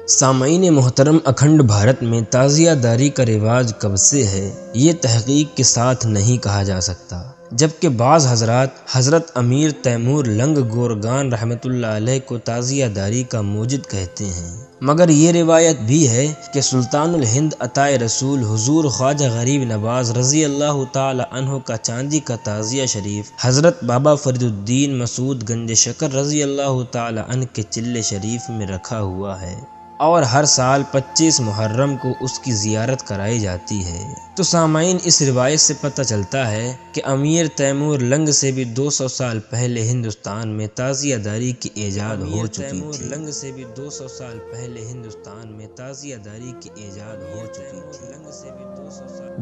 سامعین محترم، اکھنڈ بھارت میں تعزیہ داری کا رواج کب سے ہے یہ تحقیق کے ساتھ نہیں کہا جا سکتا، جبکہ بعض حضرات حضرت امیر تیمور لنگ گورگان رحمۃ اللہ علیہ کو تعزیہ داری کا موجد کہتے ہیں، مگر یہ روایت بھی ہے کہ سلطان الہند عطائے رسول حضور خواجہ غریب نواز رضی اللہ تعالی عنہ کا چاندی کا تعزیہ شریف حضرت بابا فرید الدین مسعود گنج شکر رضی اللہ تعالی عنہ کے چلے شریف میں رکھا ہوا ہے اور ہر سال 25 محرم کو اس کی زیارت کرائی جاتی ہے۔ تو سامعین، اس روایت سے پتہ چلتا ہے کہ امیر تیمور لنگ سے بھی 200 سال پہلے ہندوستان میں تعزیہ داری کی ایجاد ہو چکی تھی۔ لنگ سے بھی 200 سال پہلے ہندوستان میں تعزیہ داری کی ایجاد ہو چکی تھی۔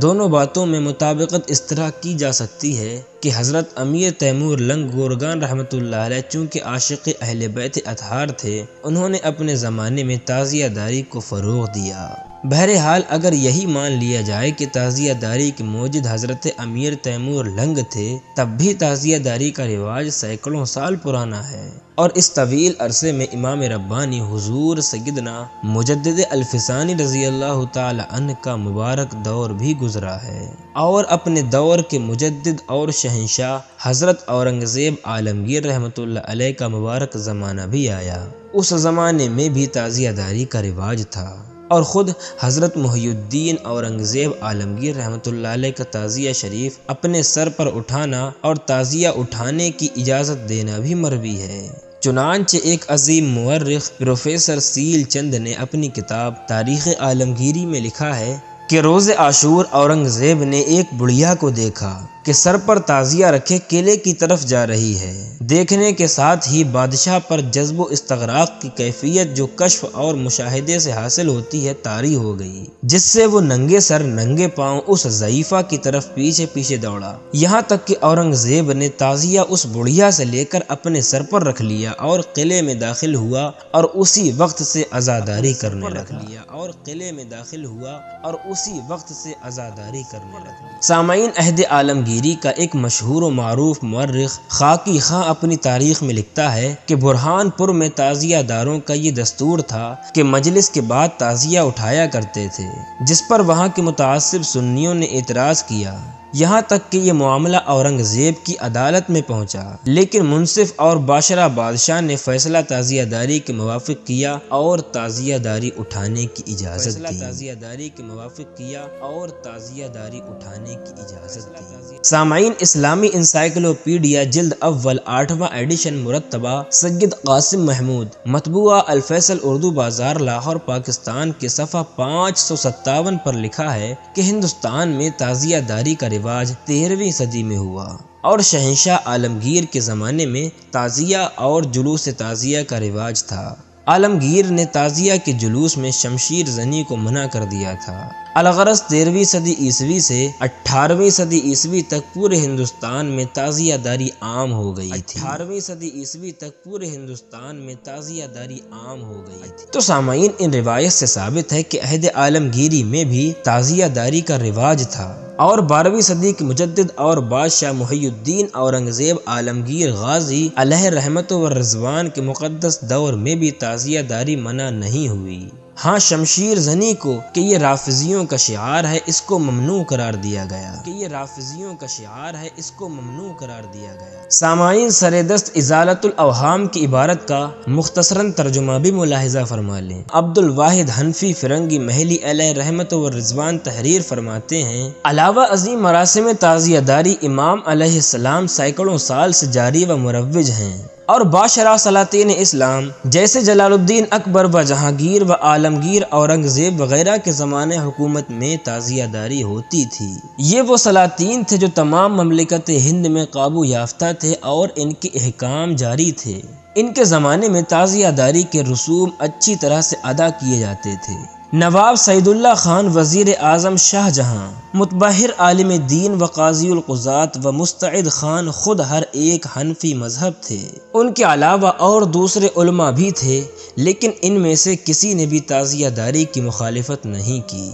دونوں باتوں میں مطابقت اس طرح کی جا سکتی ہے کہ حضرت امیر تیمور لنگ گورگان رحمۃ اللہ علیہ چونکہ عاشق اہل بیت اطہار تھے، انہوں نے اپنے زمانے میں تعزیہ داری کو فروغ دیا۔ بہرحال اگر یہی مان لیا جائے کہ تعزیہ داری کے موجد حضرت امیر تیمور لنگ تھے، تب بھی تعزیہ داری کا رواج سینکڑوں سال پرانا ہے، اور اس طویل عرصے میں امام ربانی حضور سیدنا مجدد الفسانی رضی اللہ تعالی عنہ کا مبارک دور بھی گزرا ہے، اور اپنے دور کے مجدد اور شہنشاہ حضرت اورنگزیب عالمگیر رحمۃ اللہ علیہ کا مبارک زمانہ بھی آیا۔ اس زمانے میں بھی تعزیہ داری کا رواج تھا، اور خود حضرت محی الدین اورنگزیب عالمگیر رحمۃ اللہ علیہ کا تعزیہ شریف اپنے سر پر اٹھانا اور تعزیہ اٹھانے کی اجازت دینا بھی مروی ہے۔ چنانچہ ایک عظیم مورخ پروفیسر سیل چند نے اپنی کتاب تاریخ عالمگیری میں لکھا ہے کہ روز عاشور اورنگزیب نے ایک بڑھیا کو دیکھا کہ سر پر تعزیہ رکھے قلعے کی طرف جا رہی ہے۔ دیکھنے کے ساتھ ہی بادشاہ پر جذب و استغراق کی کیفیت جو کشف اور مشاہدے سے حاصل ہوتی ہے طاری ہو گئی، جس سے وہ ننگے سر ننگے پاؤں اس ضعیفہ کی طرف پیچھے پیچھے دوڑا، یہاں تک کہ اورنگزیب نے تعزیہ اس بڑھیا سے لے کر اپنے سر پر رکھ لیا اور قلعے میں داخل ہوا اور اسی وقت سے عزاداری کرنے لگا۔ سامعین، عہد عالمگیری کا ایک مشہور و معروف مورخ خاکی خاں اپنی تاریخ میں لکھتا ہے کہ برہان پور میں تعزیہ داروں کا یہ دستور تھا کہ مجلس کے بعد تعزیہ اٹھایا کرتے تھے، جس پر وہاں کے متعصب سنیوں نے اعتراض کیا، یہاں تک کہ یہ معاملہ اورنگزیب کی عدالت میں پہنچا، لیکن منصف اور باشرہ بادشاہ نے فیصلہ تعزیہ داری کے موافق کیا اور تعزیہ داری اٹھانے کی اجازت دی۔ سامعین، اسلامی انسائیکلوپیڈیا جلد اول 8واں ایڈیشن مرتبہ سید قاسم محمود مطبوعہ الفیصل اردو بازار لاہور پاکستان کے صفحہ 557 پر لکھا ہے کہ ہندوستان میں تعزیہ داری کا رواج 13ویں صدی میں ہوا، اور شہنشاہ عالمگیر کے زمانے میں تعزیہ اور جلوس تعزیہ کا رواج تھا۔ عالمگیر نے تعزیہ کے جلوس میں شمشیر زنی کو منع کر دیا تھا۔ الغرض 13ویں صدی عیسوی سے 18ویں صدی عیسوی تک پورے ہندوستان میں تعزیہ داری عام ہو گئی تھی۔ تو سامعین، ان روایت سے ثابت ہے کہ عہد عالمگیری میں بھی تعزیہ داری کا رواج تھا، اور 12ویں صدی کے مجدد اور بادشاہ محی الدین اورنگزیب عالمگیر غازی علیہ رحمت و رضوان کے مقدس دور میں بھی تعزیہ داری منع نہیں ہوئی۔ ہاں، شمشیر زنی کو کہ یہ رافضیوں کا شعار ہے، اس کو ممنوع قرار دیا گیا۔ سامعین، سر دست ازالت الاوہام کی عبارت کا مختصراً ترجمہ بھی ملاحظہ فرما لیں۔ عبد الواحد حنفی فرنگی محلی علیہ رحمت و رضوان تحریر فرماتے ہیں، علاوہ عظیم مراسم تعزیہ داری امام علیہ السلام سینکڑوں سال سے جاری و مروج ہیں، اور باشرہ سلاطین اسلام جیسے جلال الدین اکبر و جہانگیر و عالمگیر اورنگزیب وغیرہ کے زمانے حکومت میں تعزیہ داری ہوتی تھی۔ یہ وہ سلاطین تھے جو تمام مملکت ہند میں قابو یافتہ تھے اور ان کے احکام جاری تھے۔ ان کے زمانے میں تعزیہ داری کے رسوم اچھی طرح سے ادا کیے جاتے تھے۔ نواب سعید اللہ خان وزیر اعظم شاہ جہاں، متبحر عالم دین و قاضی القضات و مستعد خان خود ہر ایک حنفی مذہب تھے۔ ان کے علاوہ اور دوسرے علماء بھی تھے، لیکن ان میں سے کسی نے بھی تعزیہ داری کی مخالفت نہیں کی۔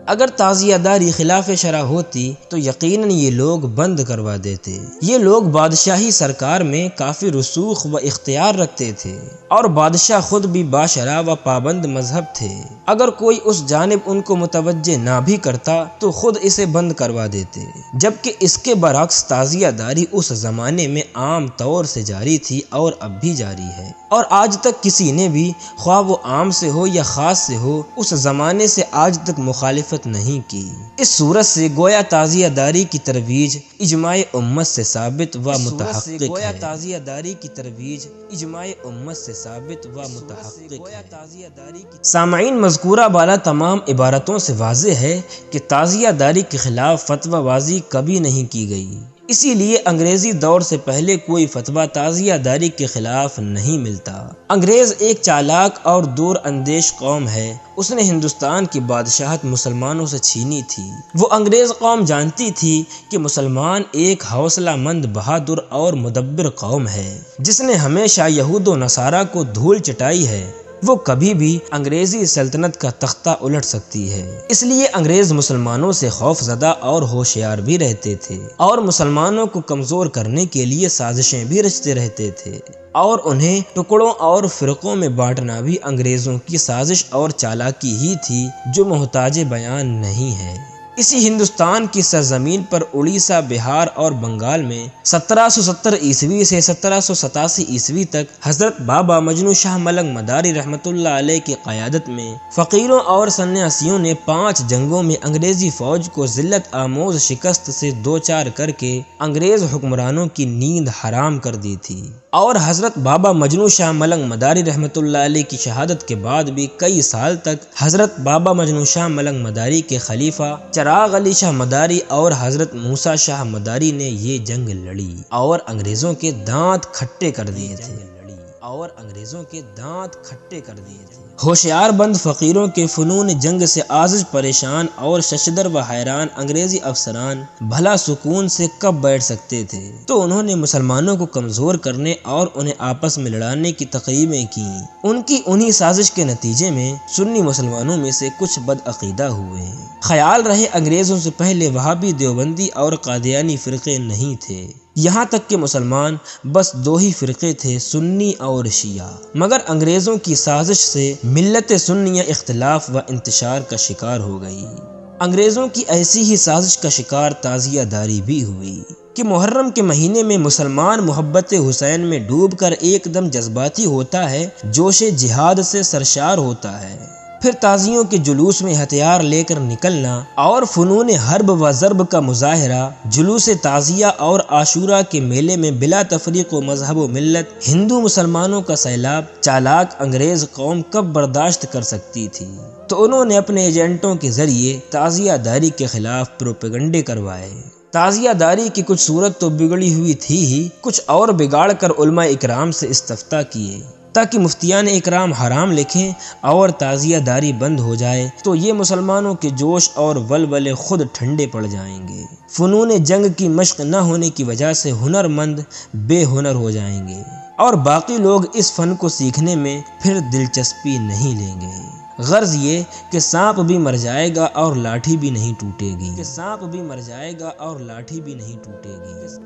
اگر تعزیہ داری خلاف شرع ہوتی تو یقیناً یہ لوگ بند کروا دیتے۔ یہ لوگ بادشاہی سرکار میں کافی رسوخ و اختیار رکھتے تھے اور بادشاہ خود بھی باشرع و پابند مذہب تھے۔ اگر کوئی اس جانب ان کو متوجہ نہ بھی کرتا تو خود اسے بند کروا دیتے، جبکہ اس کے برعکس تعزیہ داری اس زمانے میں عام طور سے جاری تھی اور اب بھی جاری ہے، اور آج تک کسی نے بھی خواہ وہ عام سے ہو یا خاص سے ہو اس زمانے سے آج تک مخالفت نہیں کی۔ اس صورت سے گویا تعزیہ داری کی ترویج اجماع امت سے ثابت و متحقق ہے۔ گویا تعزیہ داری کی ترویج اجماع امت سے ثابت و متحقق ہے۔ سامعین، مذکورہ بالا تمام عبارتوں سے واضح ہے کہ تعزیہ داری کے خلاف فتویٰ بازی کبھی نہیں کی گئی، اسی لیے انگریزی دور سے پہلے کوئی فتویٰ تعزیہ داری کے خلاف نہیں ملتا۔ انگریز ایک چالاک اور دور اندیش قوم ہے، اس نے ہندوستان کی بادشاہت مسلمانوں سے چھینی تھی۔ وہ انگریز قوم جانتی تھی کہ مسلمان ایک حوصلہ مند، بہادر اور مدبر قوم ہے جس نے ہمیشہ یہود و نصارہ کو دھول چٹائی ہے۔ وہ کبھی بھی انگریزی سلطنت کا تختہ الٹ سکتی ہے، اس لیے انگریز مسلمانوں سے خوف زدہ اور ہوشیار بھی رہتے تھے اور مسلمانوں کو کمزور کرنے کے لیے سازشیں بھی رچتے رہتے تھے، اور انہیں ٹکڑوں اور فرقوں میں بانٹنا بھی انگریزوں کی سازش اور چالاکی ہی تھی جو محتاج بیان نہیں ہے۔ اسی ہندوستان کی سرزمین پر اڑیسہ، بہار اور بنگال میں 1770 عیسوی سے 1787 عیسوی تک حضرت بابا مجنوں شاہ ملنگ مداری رحمۃ اللہ علیہ کی قیادت میں فقیروں اور سنیاسیوں نے 5 جنگوں میں انگریزی فوج کو ذلت آموز شکست سے دوچار کر کے انگریز حکمرانوں کی نیند حرام کر دی تھی، اور حضرت بابا مجنوں شاہ ملنگ مداری رحمۃ اللہ علیہ کی شہادت کے بعد بھی کئی سال تک حضرت بابا مجنوں شاہ ملنگ مداری کے خلیفہ چراغ علی شاہ مداری اور حضرت موسیٰ شاہ مداری نے یہ جنگ لڑی اور انگریزوں کے دانت کھٹے کر دیے تھے۔ ہوشیار بند فقیروں کے فنون جنگ سے عاجز، پریشان اور ششدر و حیران انگریزی افسران بھلا سکون سے کب بیٹھ سکتے تھے؟ تو انہوں نے مسلمانوں کو کمزور کرنے اور انہیں آپس میں لڑانے کی تقریبیں کی۔ ان کی انہی سازش کے نتیجے میں سنی مسلمانوں میں سے کچھ بدعقیدہ ہوئے۔ خیال رہے انگریزوں سے پہلے وہابی، دیوبندی اور قادیانی فرقے نہیں تھے، یہاں تک کہ مسلمان بس 2 ہی فرقے تھے، سنی اور شیعہ۔ مگر انگریزوں کی سازش سے ملت سنیہ اختلاف و انتشار کا شکار ہو گئی۔ انگریزوں کی ایسی ہی سازش کا شکار تعزیہ داری بھی ہوئی کہ محرم کے مہینے میں مسلمان محبت حسین میں ڈوب کر ایک دم جذباتی ہوتا ہے، جوش جہاد سے سرشار ہوتا ہے، پھر تازیوں کے جلوس میں ہتھیار لے کر نکلنا اور فنون حرب و ضرب کا مظاہرہ، جلوس تعزیہ اور عاشورہ کے میلے میں بلا تفریق و مذہب و ملت ہندو مسلمانوں کا سیلاب چالاک انگریز قوم کب برداشت کر سکتی تھی؟ تو انہوں نے اپنے ایجنٹوں کے ذریعے تعزیہ داری کے خلاف پروپیگنڈے کروائے۔ تعزیہ داری کی کچھ صورت تو بگڑی ہوئی تھی ہی، کچھ اور بگاڑ کر علماء اکرام سے استفتاء کیے تاکہ مفتیان اکرام حرام لکھیں اور تعزیہ داری بند ہو جائے تو یہ مسلمانوں کے جوش اور ولولے خود ٹھنڈے پڑ جائیں گے۔ فنون جنگ کی مشق نہ ہونے کی وجہ سے ہنر مند بے ہنر ہو جائیں گے اور باقی لوگ اس فن کو سیکھنے میں پھر دلچسپی نہیں لیں گے۔ غرض یہ کہ سانپ بھی مر جائے گا اور لاٹھی بھی نہیں ٹوٹے گی۔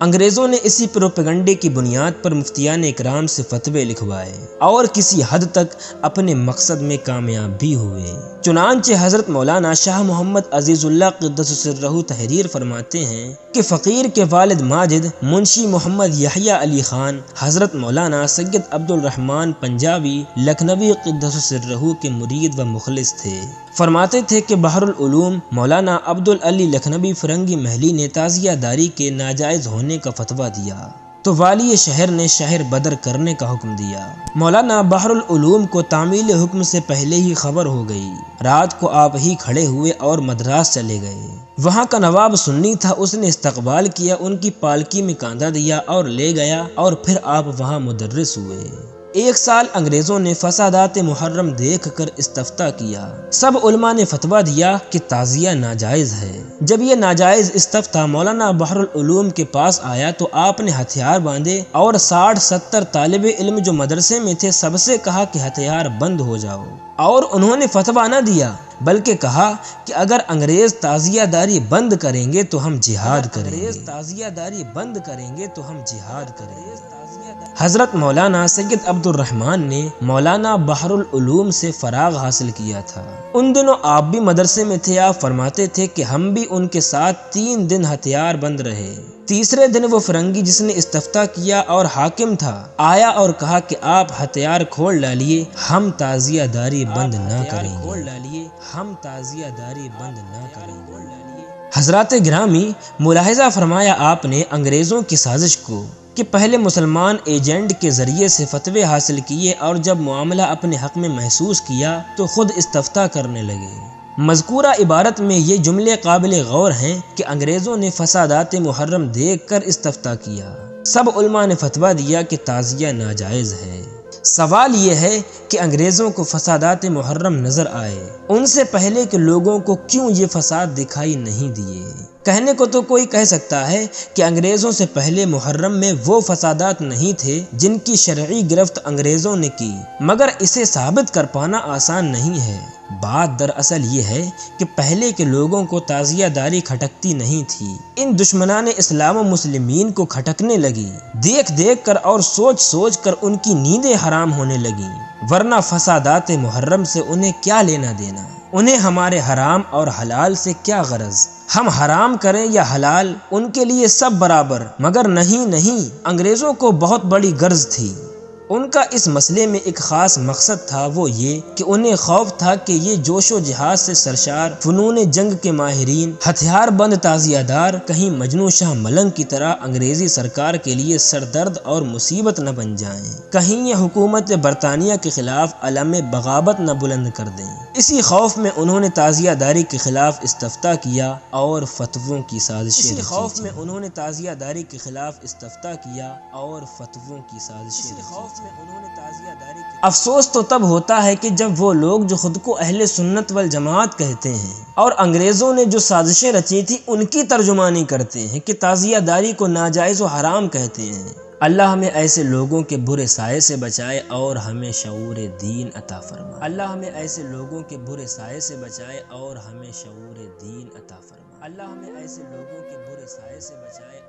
انگریزوں نے اسی پروپیگنڈے کی بنیاد پر مفتیان اکرام سے فتوے لکھوائے اور کسی حد تک اپنے مقصد میں کامیاب بھی ہوئے۔ چنانچہ حضرت مولانا شاہ محمد عزیز اللہ قدس سرہ تحریر فرماتے ہیں کہ فقیر کے والد ماجد منشی محمد یحییٰ علی خان حضرت مولانا سید عبد الرحمن پنجابی لکھنوی قدس سرہ کے مرید و مخلص تھے۔ فرماتے تھے کہ بحر العلوم مولانا عبد العلی لکھنوی فرنگی محلی نے تعزیہ داری کے ناجائز ہونے کا فتویٰ دیا تو والی شہر نے شہر بدر کرنے کا حکم دیا۔ مولانا بحر العلوم کو تعمیل حکم سے پہلے ہی خبر ہو گئی، رات کو آپ ہی کھڑے ہوئے اور مدراس چلے گئے۔ وہاں کا نواب سنی تھا، اس نے استقبال کیا، ان کی پالکی میں کاندھا دیا اور لے گیا اور پھر آپ وہاں مدرس ہوئے۔ ایک سال انگریزوں نے فسادات محرم دیکھ کر استفتاء کیا۔ سب علماء نے فتویٰ دیا کہ تعزیہ ناجائز ہے۔ جب یہ ناجائز استفتاء مولانا بحر العلوم کے پاس آیا تو آپ نے ہتھیار باندھے اور 60-70 طالب علم جو مدرسے میں تھے سب سے کہا کہ ہتھیار بند ہو جاؤ، اور انہوں نے فتویٰ نہ دیا بلکہ کہا کہ اگر انگریز تعزیہ داری بند کریں گے تو ہم جہاد کریں گے۔ حضرت مولانا سید عبد الرحمن نے مولانا بحر العلوم سے فراغ حاصل کیا تھا۔ ان دنوں آپ بھی مدرسے میں تھے۔ آپ فرماتے تھے کہ ہم بھی ان کے ساتھ 3 دن ہتھیار بند رہے۔ تیسرے دن وہ فرنگی جس نے استفتاء کیا اور حاکم تھا آیا اور کہا کہ آپ ہتھیار کھول ڈالیے، ہم تعزیہ داری بند نہ کریں گے۔ حضرات گرامی، ملاحظہ فرمایا آپ نے انگریزوں کی سازش کو کہ پہلے مسلمان ایجنٹ کے ذریعے سے فتوے حاصل کیے اور جب معاملہ اپنے حق میں محسوس کیا تو خود استفتاء کرنے لگے۔ مذکورہ عبارت میں یہ جملے قابل غور ہیں کہ انگریزوں نے فسادات محرم دیکھ کر استفتاء کیا، سب علماء نے فتویٰ دیا کہ تعزیہ ناجائز ہے۔ سوال یہ ہے کہ انگریزوں کو فسادات محرم نظر آئے، ان سے پہلے کے لوگوں کو کیوں یہ فساد دکھائی نہیں دیے؟ کہنے کو تو کوئی کہہ سکتا ہے کہ انگریزوں سے پہلے محرم میں وہ فسادات نہیں تھے جن کی شرعی گرفت انگریزوں نے کی، مگر اسے ثابت کر پانا آسان نہیں ہے۔ بات دراصل یہ ہے کہ پہلے کے لوگوں کو تعزیہ داری کھٹکتی نہیں تھی، ان دشمنان اسلام و مسلمین کو کھٹکنے لگی، دیکھ دیکھ کر اور سوچ سوچ کر ان کی نیندیں حرام ہونے لگیں، ورنہ فسادات محرم سے انہیں کیا لینا دینا؟ انہیں ہمارے حرام اور حلال سے کیا غرض؟ ہم حرام کریں یا حلال ان کے لیے سب برابر، مگر نہیں، انگریزوں کو بہت بڑی غرض تھی۔ ان کا اس مسئلے میں ایک خاص مقصد تھا، وہ یہ کہ انہیں خوف تھا کہ یہ جوش و جہاز سے سرشار فنون جنگ کے ماہرین، ہتھیار بند تعزیہ دار کہیں مجنوں شاہ ملنگ کی طرح انگریزی سرکار کے لیے سردرد اور مصیبت نہ بن جائیں، کہیں یہ حکومت برطانیہ کے خلاف علم بغاوت نہ بلند کر دیں۔ اسی خوف میں انہوں نے تعزیہ داری کے خلاف استفتاء کیا اور فتووں کی سازشیں افسوس تو تب ہوتا ہے کہ جب وہ لوگ جو خود کو اہل سنت والجماعت کہتے ہیں اور انگریزوں نے جو سازشیں رچی تھی ان کی ترجمانی کرتے ہیں کہ تعزیہ داری کو ناجائز و حرام کہتے ہیں۔ اللہ ہمیں ایسے لوگوں کے برے سائے سے بچائے اور ہمیں شعور دین عطا فرمائے۔ اللہ ہمیں ایسے لوگوں کے برے سائے سے بچائے اور ہمیں شعور دین عطا فرمائے۔ اللہ ہمیں ایسے لوگوں کے برے سائے سے بچائے